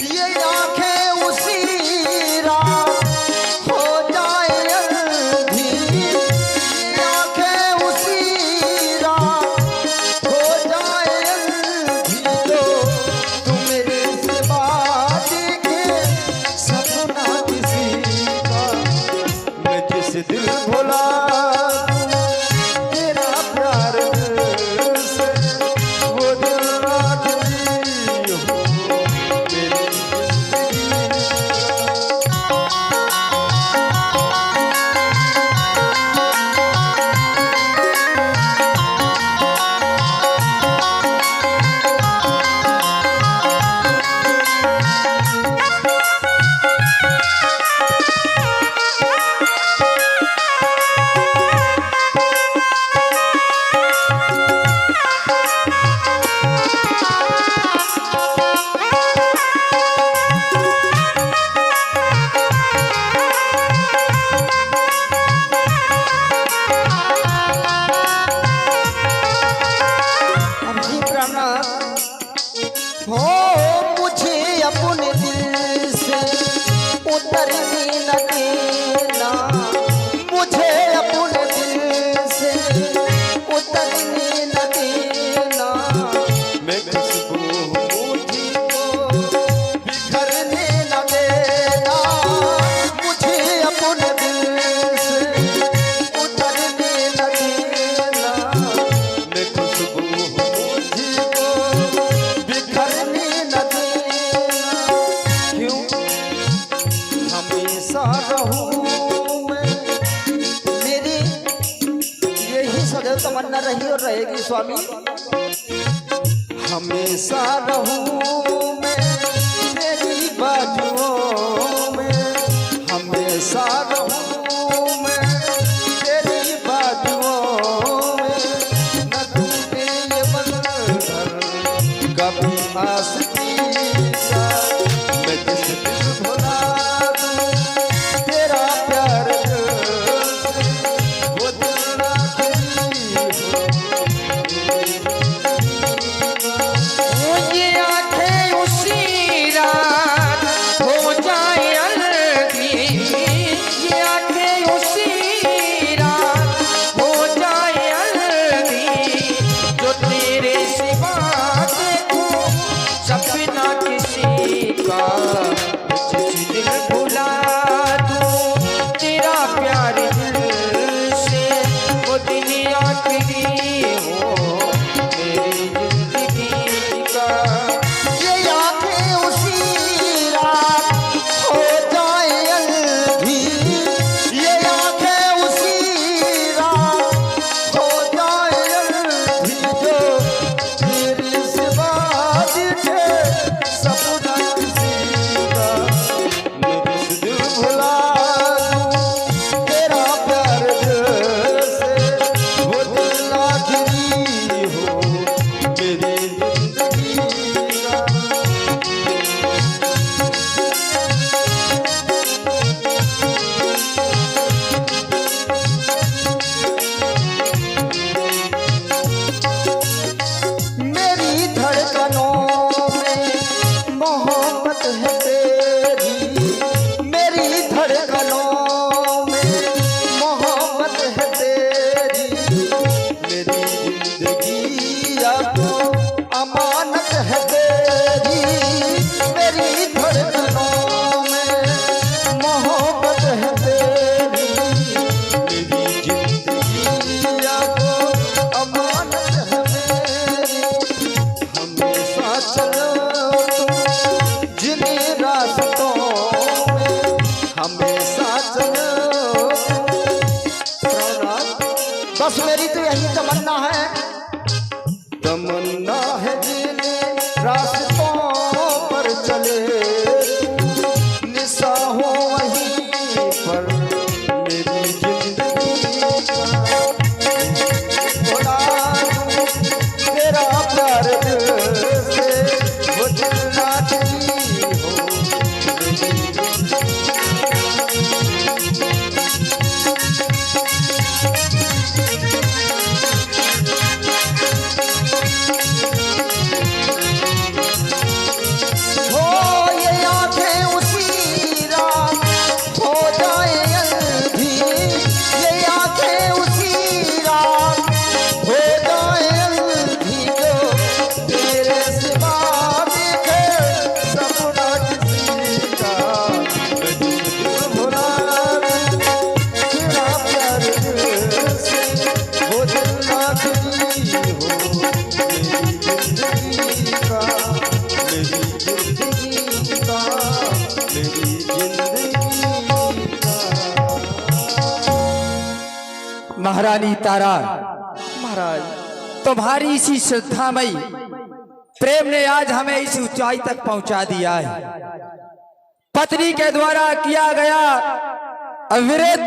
ये आंखें उसी रात हो जाए अंधी, ये आंखें उसी रात हो जाए अंधी, तो तू मेरे सिवा देखे सपना किसी का। मैं जिस दिल भुला तेरा प्यार से, वो दिल आखिरी हो मेरी हो मुझे अपने दिल से उतरने न देना, मुझे अपने दिल से उतरने न देना। मैं खुशबू मुझको बिखरने न देना, मुझे अपने दिल से उतरने न देना। मैं खुशबू मुझको बिखरने न देना। क्यों हमेशा रहूं मैं, मेरी यही सदैव तमन्ना रही और रहेगी स्वामी। हमेशा रहूं मैं तेरी बाजुओं में, हमेशा रहूं मैं तेरी बाजुओं में। न टूटे ये बंधन कभी आशिकी का, मैं जिस दिल भुला दूं तेरा प्यार से, वो दिल आखिरी हो ये आंखें उसी रात हो जाए अलगी, ये आंखें उसी रात हो जाए अलगी, जो तेरे सिवा देखो सपना किसी का। जिस दिल भुला दूं तेरा प्यार दिल से, वो दिन आखिरी हो मेरी जिंदगी का। ये आंखें उसी रात हो जाए अंधी, ये आंखें उसी रात हो जाए अंधी, जो तेरी सिवा दिखे सपना किसी का। मैं जिस दिल भुला दूं तेरा प्यार से, वो दिल आखिरी हो मेरी जिंदगी का। मेरी धड़कनों में मोहब्बत है तेरी, मेरी धड़कनों में मोहब्बत है तेरी। मेरी जिंदगी आपको अमानत है तेरी, मेरी धड़कनों में मोहब्बत है तेरी। मेरी जिंदगी आपको अमानत है मेरी। हमेशा चलो तुम जिन्हें महारानी तारा, महाराज तुम्हारी इसी श्रद्धामयी प्रेम ने आज हमें इस ऊंचाई तक पहुंचा दिया है। पत्नी के द्वारा किया गया अविरत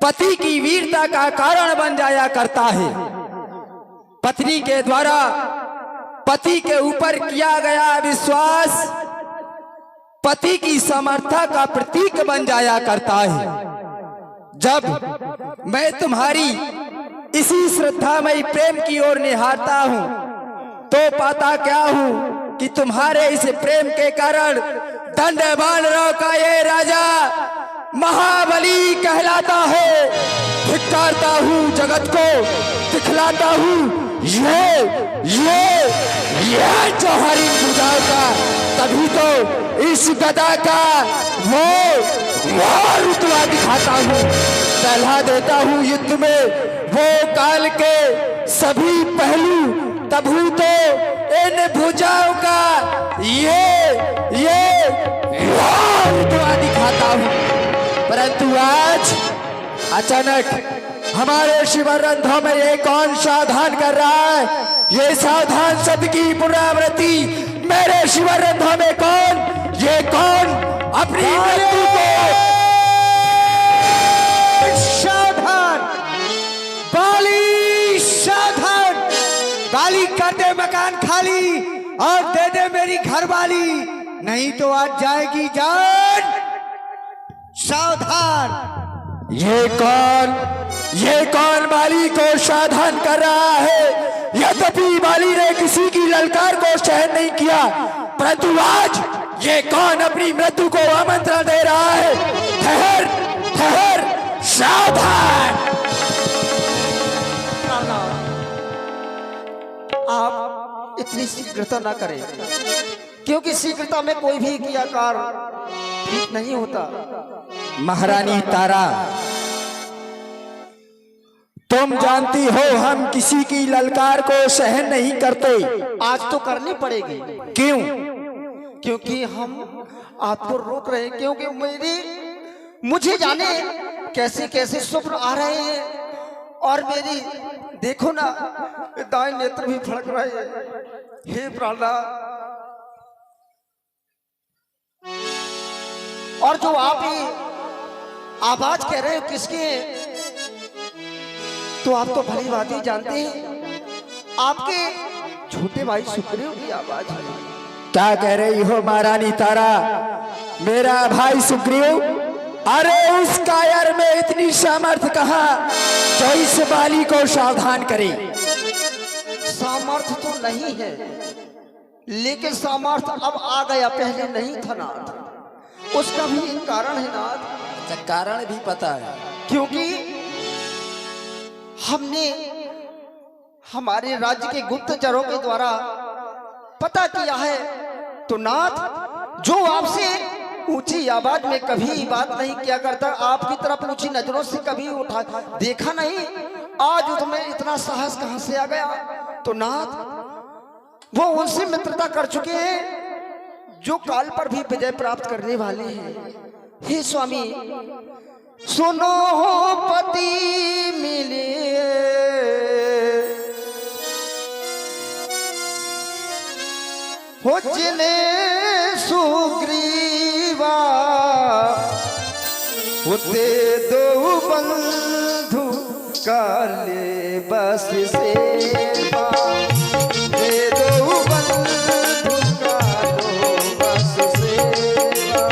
पति की वीरता का कारण बन जाया करता है। पत्नी के द्वारा पति के ऊपर किया गया विश्वास पति की समर्था का प्रतीक बन जाया करता है। जब मैं तुम्हारी इसी श्रद्धामयी प्रेम की ओर निहारता हूं तो पाता क्या हूं कि तुम्हारे इस प्रेम के कारण दंडवान का ये राजा महाबली कहलाता है। धिक्कारता हूं जगत को, दिखलाता हूं ये जौहरी पूजा का, तभी तो इस गदा का वो रुतबा दिखाता हूं, सलाह देता हूं युद्ध में वो काल के सभी पहलू, तभी तो इन भुजाओं का ये रुतबा दिखाता हूं। परंतु आज अचानक हमारे शिवरंधों में ये कौन सावधान कर रहा है? ये सावधान शब्द की पुनरावृत्ति मेरे शिवरंधों में कौन, ये कौन अपनी मृत्यु को सावधान, बाली सावधान, बाली कर दे मकान खाली और दे दे मेरी घरवाली, नहीं तो आज जाएगी जान। सावधान। ये कौन बाली को सावधान कर रहा है? यद्यपि बाली ने किसी की ललकार को सहन नहीं किया, परंतु आज ये कौन अपनी मृत्यु को आमंत्रण दे रहा है? ठहर ठहर, सावधान। आप इतनी शीघ्रता ना करें, क्योंकि शीघ्रता में कोई भी किया कार्य ठीक नहीं होता। महारानी तारा, तुम जानती हो हम किसी की ललकार को सहन नहीं करते। आज तो करनी पड़ेगी। क्यों? क्योंकि हम आपको रोक रहे हैं, क्योंकि मुझे जाने कैसे कैसे स्वप्न आ रहे हैं, और मेरी देखो ना दाएं नेत्र भी फड़क रहे हैं। हे प्रहलाद, और जो आप ही आवाज कह रहे हो किसके हैं, तो आप तो भली बात ही जानते हैं, आपके छोटे भाई सुग्रीव की आवाज है। क्या कह रही हो महारानी तारा? मेरा भाई सुग्रीव? अरे उस कायर में इतनी सामर्थ्य कहाँ जो इस बाली को सावधान करे? सामर्थ्य तो नहीं है, लेकिन सामर्थ्य अब आ गया, पहले नहीं था नाथ। उसका भी एक कारण है नाथ। कारण भी पता है, क्योंकि हमने हमारे राज्य के गुप्तचरों के द्वारा पता किया है, तो नाथ जो आपसे ऊंची आवाज में कभी बात नहीं किया करता, आपकी तरफ ऊंची नजरों से कभी उठा देखा नहीं, आज उसमें इतना साहस कहां से आ गया? तो नाथ वो उनसे मित्रता कर चुके हैं जो काल पर भी विजय प्राप्त करने वाले हैं। हे स्वामी, सुनो पति मिले हो जिन्हें सुग्रीवा, होते दो बंधु काले बस सेवा, दे दो बंधु कालो बस सेवा।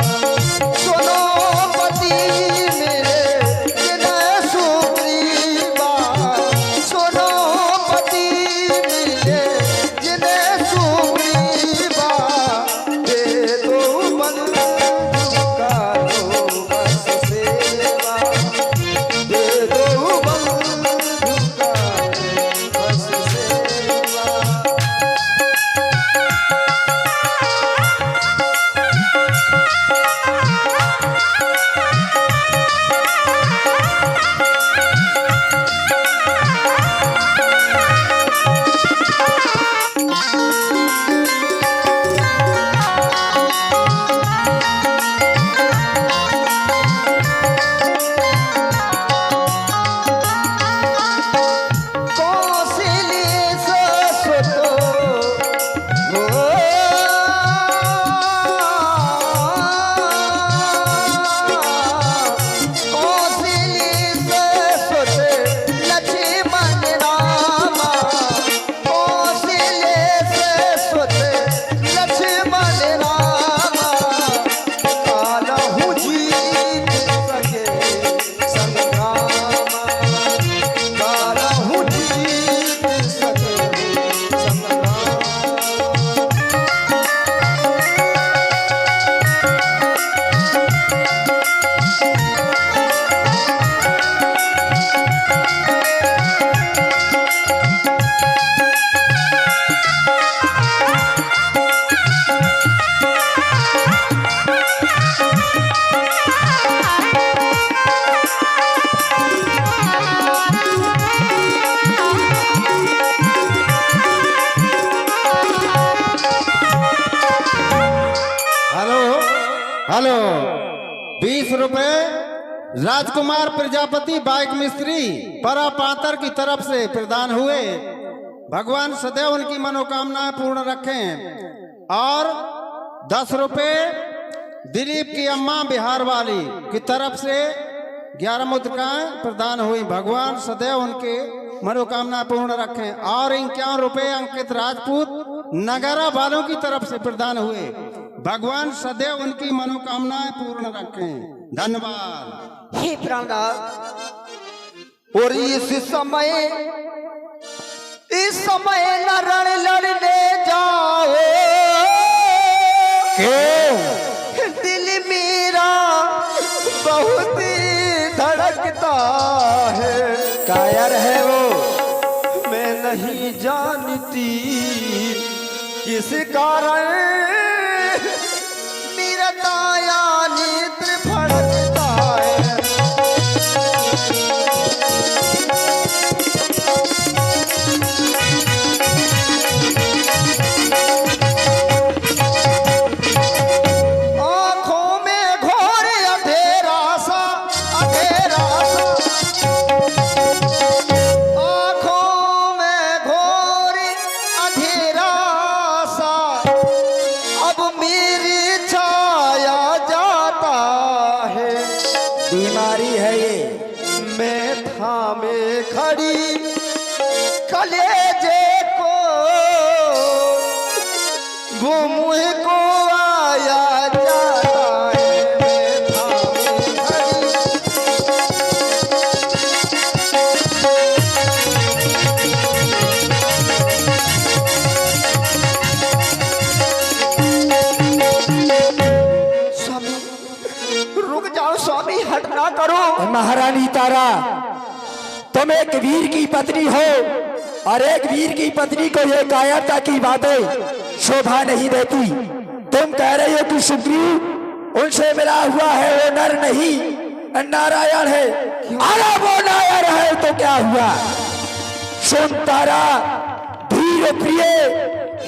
सुनो पति मेरे जिन्हें सुग्रीवा, सुनो पति मिले जिन्हें सुग्रीवा, दे दो बंधु कालो बस सेवा, दे दो बंधु कालो बस सेवा। हेलो 20 रुपए राजकुमार प्रजापति बाइक मिस्त्री परा पातर की तरफ से प्रदान हुए। भगवान सदैव उनकी मनोकामनाएं पूर्ण रखें। और 10 रुपए दिलीप की अम्मा बिहार वाली की तरफ से 11 मुद्रिकाएं प्रदान हुई। भगवान सदैव उनके मनोकामना पूर्ण रखें। और 51 रुपए अंकित राजपूत नगरा वालों की तरफ से प्रदान हुए। भगवान सदैव उनकी मनोकामनाएं पूर्ण रखें। धन्यवाद। हे प्राणनाथ, और इस समय न रण लड़ने जाओ। क्यों? दिल मेरा बहुत धड़कता है। कायर है वो। मैं नहीं जानती किस कारण मेरा दाया नेत्र फड़कता है। आँखों में घोर अंधेरा सा, अंधेरा सा। आँखों में घोर अंधेरा सा, अब मेरी छाया जाता है। बीमारी है ये। मैं थामे खड़ी कलेजे को, वो मुँह को आया जाता है। मैं थामे खड़ी स्वामी, रुक जाओ स्वामी, हट ना करो। महारानी तारा, तुम एक वीर की पत्नी हो और एक वीर की पत्नी को ये कायरता की बातें शोभा नहीं देती। तुम कह रहे हो कि सुग्रीव उनसे मिला हुआ है, वो नर नहीं नारायण है। अरे वो नारायण है तो क्या हुआ? सुन तारा, धीर प्रिय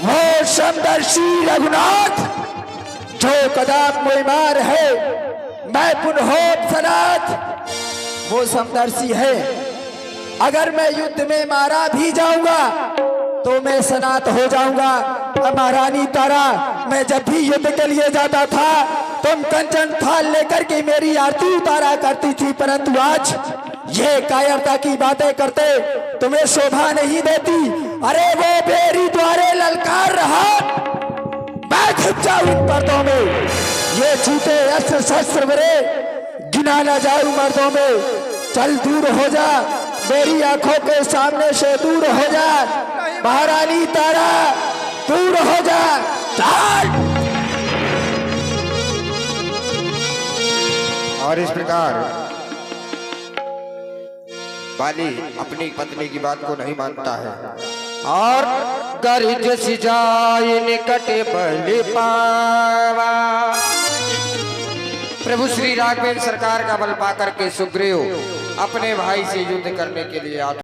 वो समदर्शी रघुनाथ जो कदाप मोईमार है, मैं पुनहोत्सनाथ वो समदर्शी है। अगर मैं युद्ध में मारा भी जाऊंगा तो मैं सनात हो जाऊंगा। महारानी तारा, मैं जब भी युद्ध के लिए जाता था तुम कंचन थाल लेकर के मेरी आरती उतारा करती थी, परंतु आज ये कायरता की बातें करते तुम्हें शोभा नहीं देती। अरे वो बेरी द्वारे ललकार रहा, मैं छिप जाऊं इन पर्दों में। ये छूटे अस्त्र शस्त्र मेरे गिना न जाऊं मर्दों में। चल दूर हो जा, मेरी आंखों के सामने से दूर हो जा। महारानी तारा, दूर हो जा। चल। और इस प्रकार बाली अपनी पत्नी की बात को नहीं मानता है और गर्ज सिजाई निकट बल पावा। प्रभु श्री राघवेंद्र सरकार का बल पाकर के सुग्रीव अपने भाई से युद्ध करने के लिए